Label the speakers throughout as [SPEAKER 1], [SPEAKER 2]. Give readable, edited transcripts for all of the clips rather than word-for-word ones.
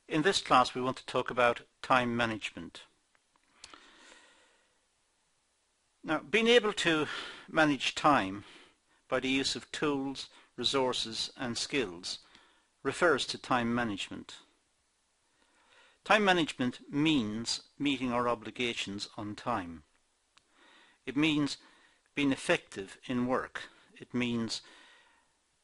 [SPEAKER 1] In this class we want to talk about time management. Now, being able to manage time by the use of tools, resources and skills refers to time management. Time management means meeting our obligations on time. It means being effective in work. It means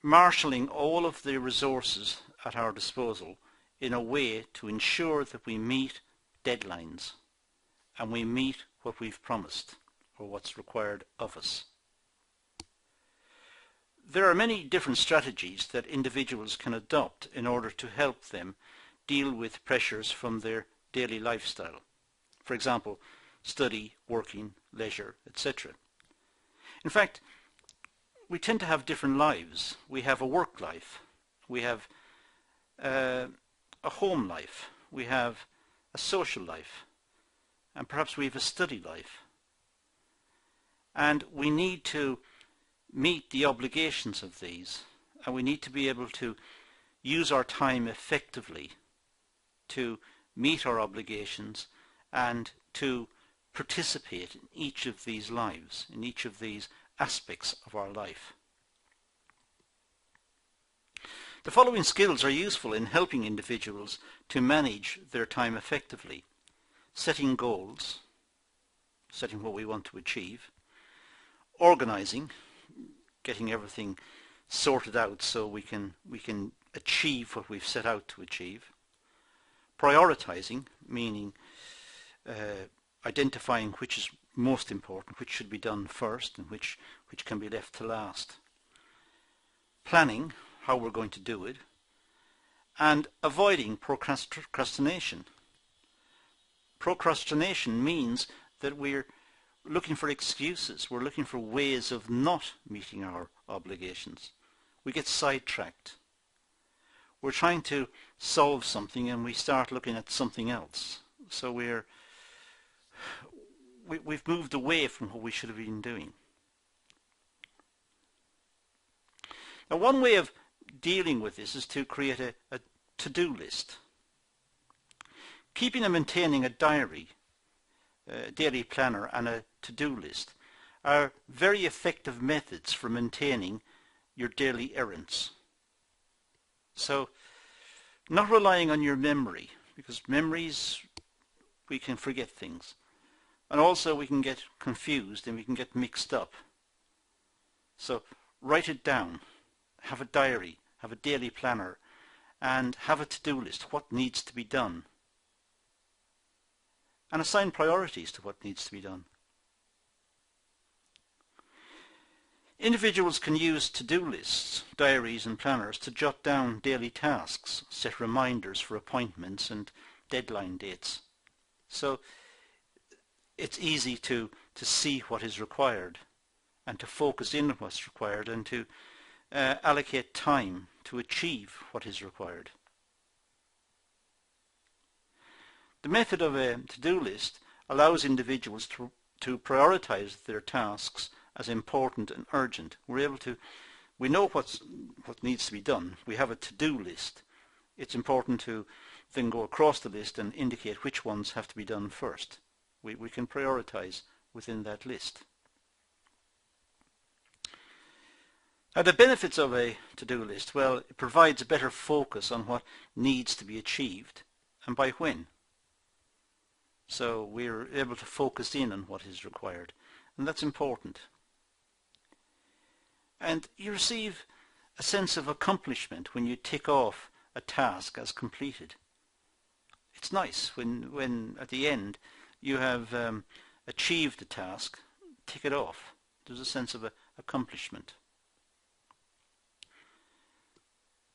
[SPEAKER 1] marshalling all of the resources at our disposal in a way to ensure that we meet deadlines and we meet what we've promised or what's required of us. There are many different strategies that individuals can adopt in order to help them deal with pressures from their daily lifestyle. For example, study, working, leisure, etc. In fact, we tend to have different lives. We have a work life, we have a home life, we have a social life, and perhaps we have a study life. And we need to meet the obligations of these, and we need to be able to use our time effectively to meet our obligations and to participate in each of these lives, in each of these aspects of our life. The following skills are useful in helping individuals to manage their time effectively: setting goals, setting what we want to achieve; organizing, getting everything sorted out so we can achieve what we've set out to achieve; prioritizing, meaning identifying which is most important, which should be done first and which can be left to last; planning, how we're going to do it; and avoiding procrastination. Procrastination means that we're looking for excuses, we're looking for ways of not meeting our obligations. We get sidetracked. We're trying to solve something and we start looking at something else. So we've moved away from what we should have been doing. Now, one way of dealing with this is to create a to-do list. Keeping and maintaining a diary, a daily planner and a to-do list are very effective methods for maintaining your daily errands. So, not relying on your memory, because memories, we can forget things. And also we can get confused and we can get mixed up. So write it down, have a diary, have a daily planner, and have a to-do list, what needs to be done. And assign priorities to what needs to be done. Individuals can use to-do lists, diaries and planners to jot down daily tasks, set reminders for appointments and deadline dates. So it's easy to see what is required and to focus in on what's required and to allocate time to achieve what is required. The method of a to-do list allows individuals to prioritize their tasks as important and urgent. We know what needs to be done. We have a to-do list. It's important to then go across the list and indicate which ones have to be done first. We can prioritize within that list. Now, the benefits of a to-do list, well, it provides a better focus on what needs to be achieved and by when. So we're able to focus in on what is required, and that's important. And you receive a sense of accomplishment when you tick off a task as completed. It's nice when at the end you have achieved a task, tick it off. There's a sense of accomplishment.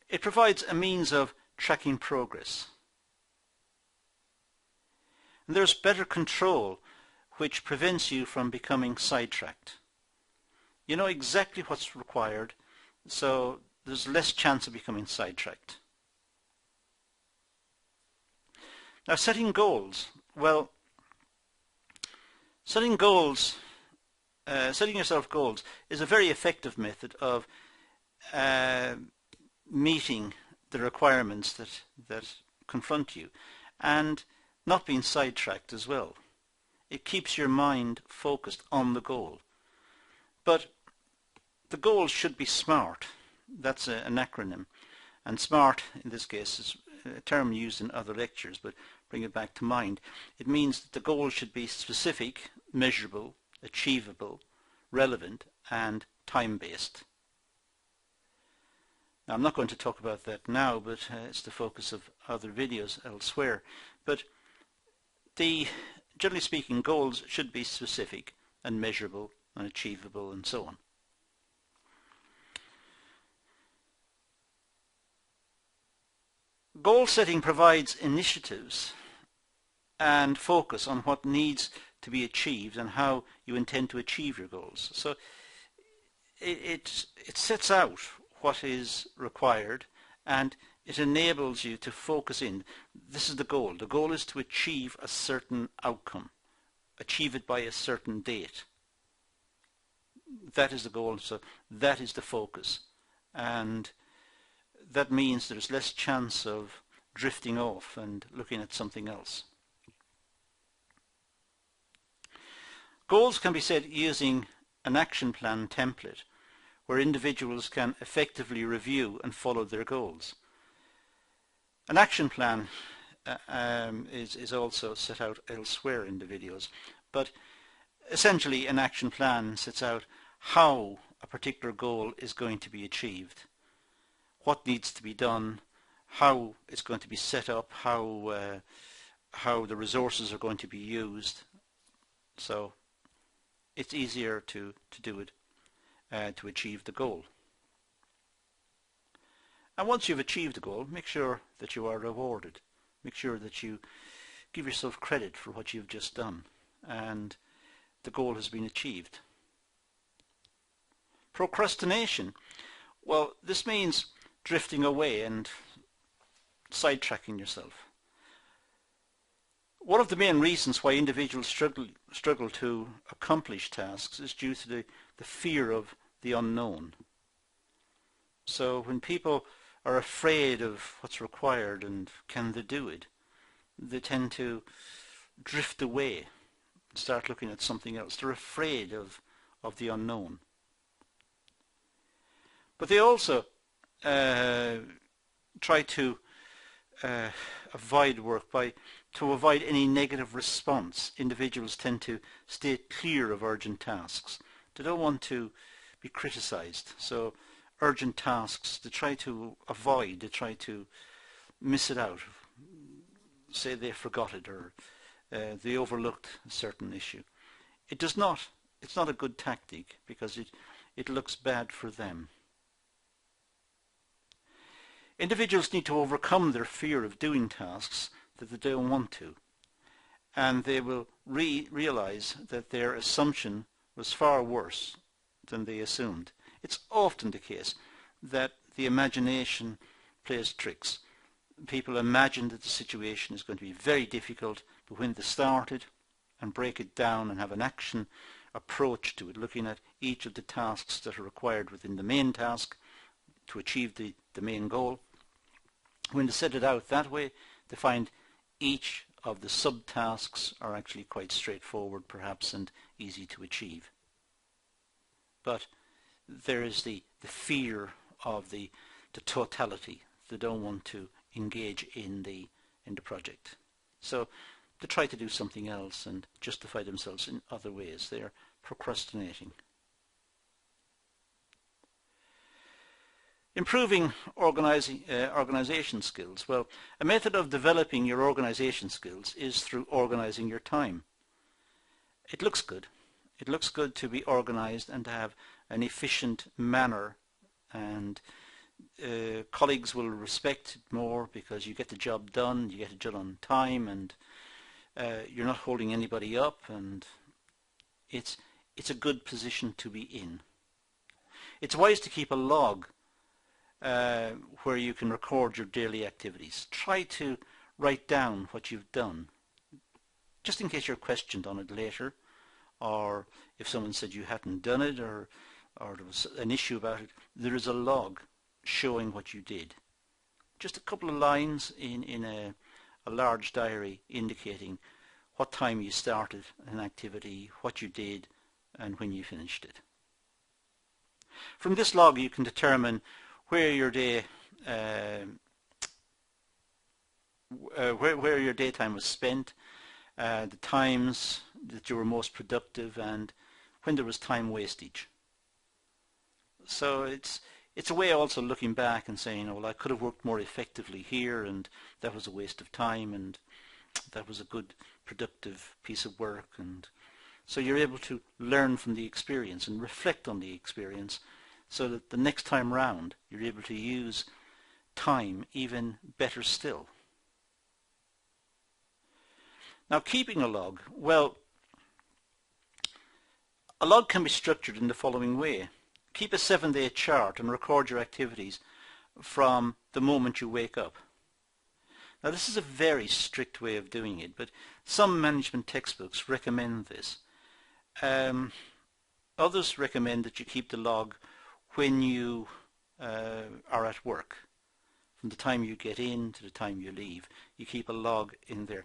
[SPEAKER 1] It provides a means of tracking progress. And there's better control, which prevents you from becoming sidetracked. You know exactly what's required, so there's less chance of becoming sidetracked. Now, setting goals. Well, setting yourself goals is a very effective method of meeting the requirements that confront you, and not being sidetracked as well. It keeps your mind focused on the goal. But the goal should be SMART. That's an acronym. And SMART, in this case, is a term used in other lectures, but bring it back to mind. It means that the goal should be specific, measurable, achievable, relevant, and time-based. Now, I'm not going to talk about that now, but it's the focus of other videos elsewhere. But generally speaking, goals should be specific and measurable and achievable and so on. Goal setting provides initiatives and focus on what needs to be achieved and how you intend to achieve your goals. So it sets out what is required, and it enables you to focus in. This is the goal. The goal is to achieve a certain outcome, achieve it by a certain date. That is the goal, so that is the focus. And that means there's less chance of drifting off and looking at something else. Goals can be set using an action plan template where individuals can effectively review and follow their goals. An action plan is also set out elsewhere in the videos, but essentially an action plan sets out how a particular goal is going to be achieved, what needs to be done, how it's going to be set up, how the resources are going to be used. So it's easier to do it to achieve the goal. And once you've achieved the goal, make sure that you are rewarded. Make sure that you give yourself credit for what you've just done and the goal has been achieved. Procrastination. Well, this means drifting away and sidetracking yourself. One of the main reasons why individuals struggle to accomplish tasks is due to the fear of the unknown. So when people are afraid of what's required and can they do it, they tend to drift away and start looking at something else. They're afraid of the unknown. But they also try to avoid work to avoid any negative response. Individuals tend to stay clear of urgent tasks. They don't want to be criticized. So urgent tasks they try to avoid, they try to miss it out, say they forgot it or they overlooked a certain issue. It's not a good tactic because it looks bad for them. Individuals need to overcome their fear of doing tasks that they don't want to, and they will realize that their assumption was far worse than they assumed. It's often the case that the imagination plays tricks. People imagine that the situation is going to be very difficult, but when they start it and break it down and have an action approach to it, looking at each of the tasks that are required within the main task to achieve the main goal, when they set it out that way, they find each of the subtasks are actually quite straightforward perhaps and easy to achieve. But there is the fear of the totality. They don't want to engage in the project. So they try to do something else and justify themselves in other ways. They are procrastinating. Improving organization skills. Well, a method of developing your organization skills is through organizing your time. It looks good. It looks good to be organized and to have an efficient manner, and colleagues will respect it more because you get the job done, you get it done on time, and you're not holding anybody up, and it's a good position to be in. It's wise to keep a log where you can record your daily activities. Try to write down what you've done, just in case you're questioned on it later, or if someone said you hadn't done it, or there was an issue about it. There is a log showing what you did. Just a couple of lines in a large diary indicating what time you started an activity, what you did, and when you finished it. From this log you can determine where your day where your daytime was spent, the times that you were most productive, and when there was time wastage. So it's a way also looking back and saying, oh, well, I could have worked more effectively here, and that was a waste of time, and that was a good productive piece of work. And so you're able to learn from the experience and reflect on the experience, so that the next time round you're able to use time even better still. Now, keeping a log, well, a log can be structured in the following way. Keep a 7-day chart and record your activities from the moment you wake up. Now, this is a very strict way of doing it, but some management textbooks recommend this. Others recommend that you keep the log when you are at work. From the time you get in to the time you leave, you keep a log in there.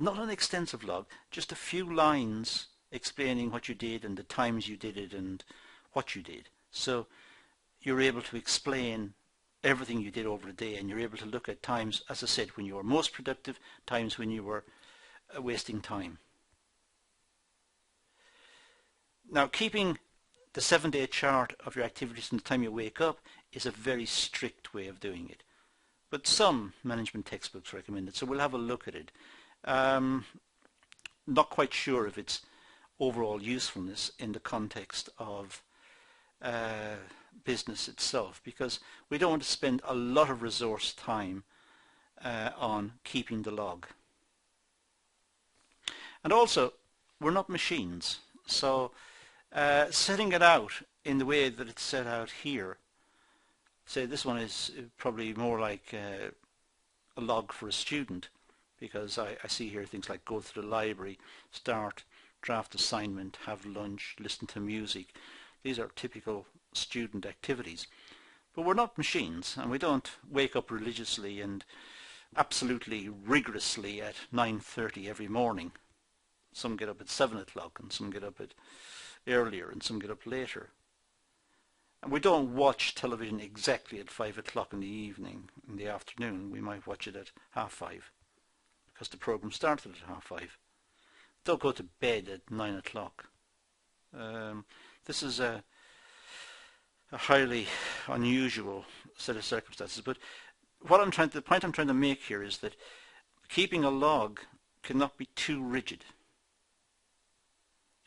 [SPEAKER 1] Not an extensive log, just a few lines explaining what you did and the times you did it and what you did. So you're able to explain everything you did over the day, and you're able to look at times, as I said, when you were most productive, times when you were wasting time. Now, keeping the 7-day chart of your activities from the time you wake up is a very strict way of doing it. But some management textbooks recommend it, so we'll have a look at it. Not quite sure of its overall usefulness in the context of business itself, because we don't want to spend a lot of resource time on keeping the log. And also, we're not machines, so setting it out in the way that it's set out here, say this one is probably more like a log for a student, because I see here things like go to the library, start, draft assignment, have lunch, listen to music. These are typical student activities. But we're not machines, and we don't wake up religiously and absolutely rigorously at 9:30 every morning. Some get up at 7 o'clock, and some get up at earlier, and some get up later. And we don't watch television exactly at 5 o'clock in the evening, in the afternoon. We might watch it at 5:30, because the program started at 5:30. Don't go to bed at 9 o'clock. This is a highly unusual set of circumstances. But the point I'm trying to make here is that keeping a log cannot be too rigid.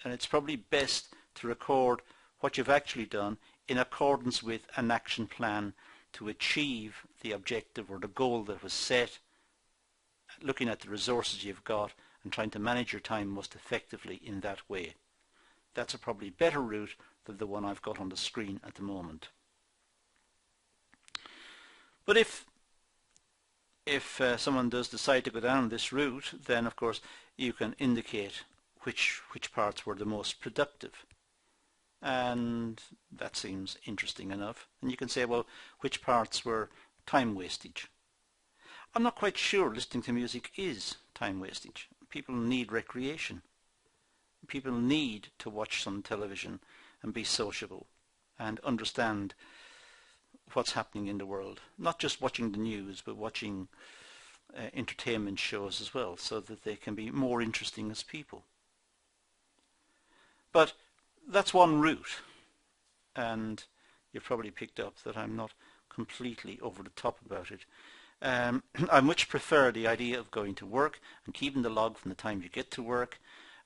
[SPEAKER 1] And it's probably best to record what you've actually done in accordance with an action plan to achieve the objective or the goal that was set, looking at the resources you've got and trying to manage your time most effectively in that way. That's a probably better route than the one I've got on the screen at the moment. But if someone does decide to go down this route, then of course you can indicate which parts were the most productive. And that seems interesting enough. And you can say, well, which parts were time wastage. I'm not quite sure listening to music is time wastage. People need recreation. People need to watch some television and be sociable and understand what's happening in the world. Not just watching the news, but watching entertainment shows as well, so that they can be more interesting as people. But that's one route, and you've probably picked up that I'm not completely over the top about it. I much prefer the idea of going to work and keeping the log from the time you get to work,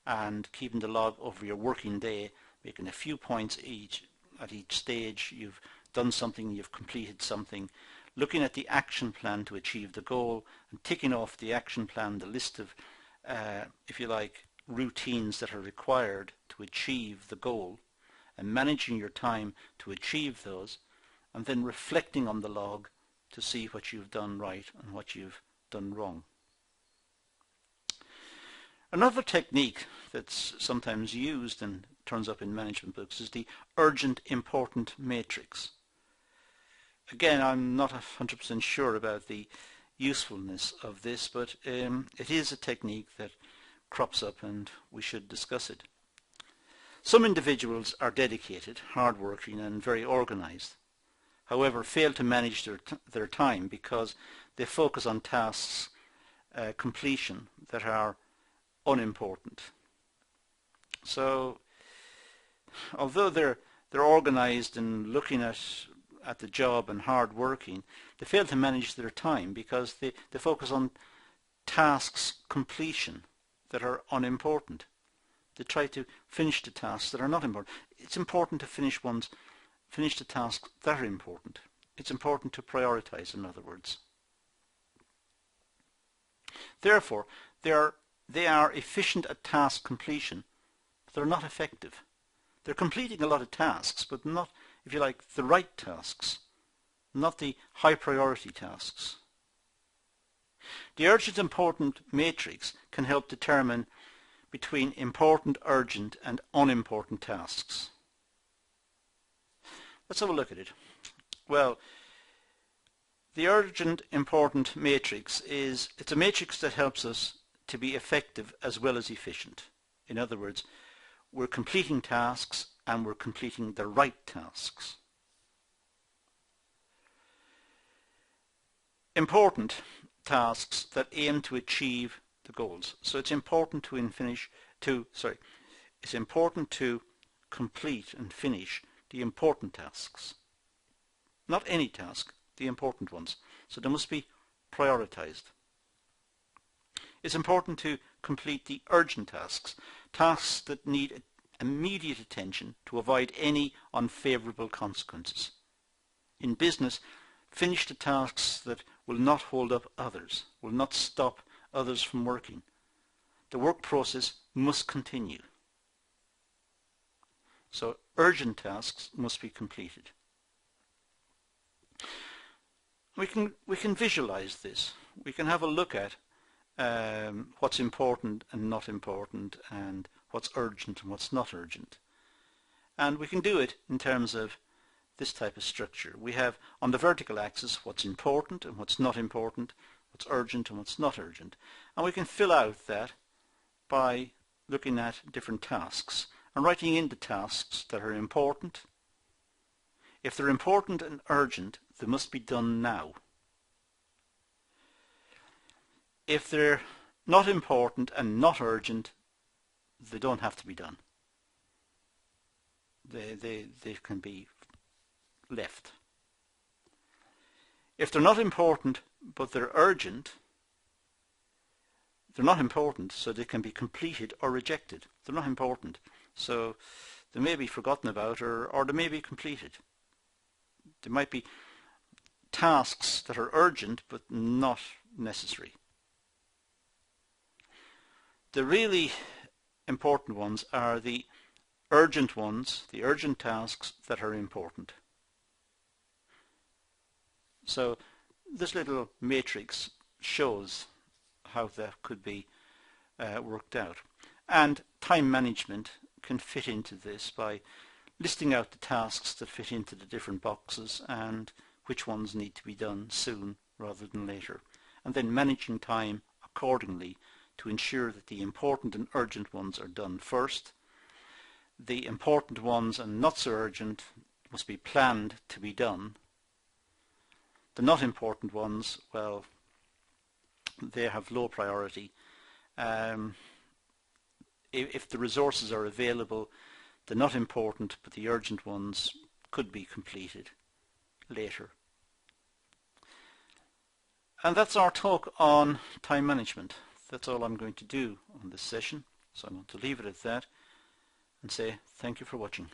[SPEAKER 1] and keeping the log over your working day, making a few points at each stage. You've done something, you've completed something, looking at the action plan to achieve the goal, and ticking off the action plan, the list of, if you like, routines that are required to achieve the goal, and managing your time to achieve those, and then reflecting on the log to see what you've done right and what you've done wrong. Another technique that's sometimes used and turns up in management books is the urgent important matrix. Again, I'm not 100% sure about the usefulness of this, but it is a technique that crops up and we should discuss it. Some individuals are dedicated, hard-working and very organized, however fail to manage their time because they focus on tasks completion that are unimportant. So although they're organized and looking at the job and hard-working, they fail to manage their time because they focus on tasks completion that are unimportant. They try to finish the tasks that are not important. It's important to finish the tasks that are important. It's important to prioritize, in other words. Therefore, they are efficient at task completion, but they're not effective. They're completing a lot of tasks, but not, if you like, the right tasks, not the high priority tasks. The urgent important matrix can help determine between important, urgent and unimportant tasks. Let's have a look at it. Well, the urgent important matrix it's a matrix that helps us to be effective as well as efficient. In other words, we're completing tasks and we're completing the right tasks. Important tasks that aim to achieve the goals. So it's important it's important to complete and finish the important tasks. Not any task, the important ones. So they must be prioritized. It's important to complete the urgent tasks, tasks that need immediate attention to avoid any unfavorable consequences. In business, finish the tasks that will not hold up others, will not stop others from working. The work process must continue. So urgent tasks must be completed. We can visualize this. We can have a look at what's important and not important, and what's urgent and what's not urgent. And we can do it in terms of this type of structure. We have on the vertical axis what's important and what's not important, what's urgent and what's not urgent. And we can fill out that by looking at different tasks and writing in the tasks that are important. If they're important and urgent, they must be done now. If they're not important and not urgent, they don't have to be done. They can be left. If they're not important but they're urgent, they're not important, so they can be completed or rejected. They're not important, so they may be forgotten about or they may be completed. There might be tasks that are urgent but not necessary. The really important ones are the urgent ones, the urgent tasks that are important. So this little matrix shows how that could be worked out. And time management can fit into this by listing out the tasks that fit into the different boxes and which ones need to be done soon rather than later. And then managing time accordingly to ensure that the important and urgent ones are done first. The important ones and not so urgent must be planned to be done. The not important ones, well, they have low priority. If the resources are available, the not important but the urgent ones could be completed later. And that's our talk on time management. That's all I'm going to do on this session. So I'm going to leave it at that and say thank you for watching.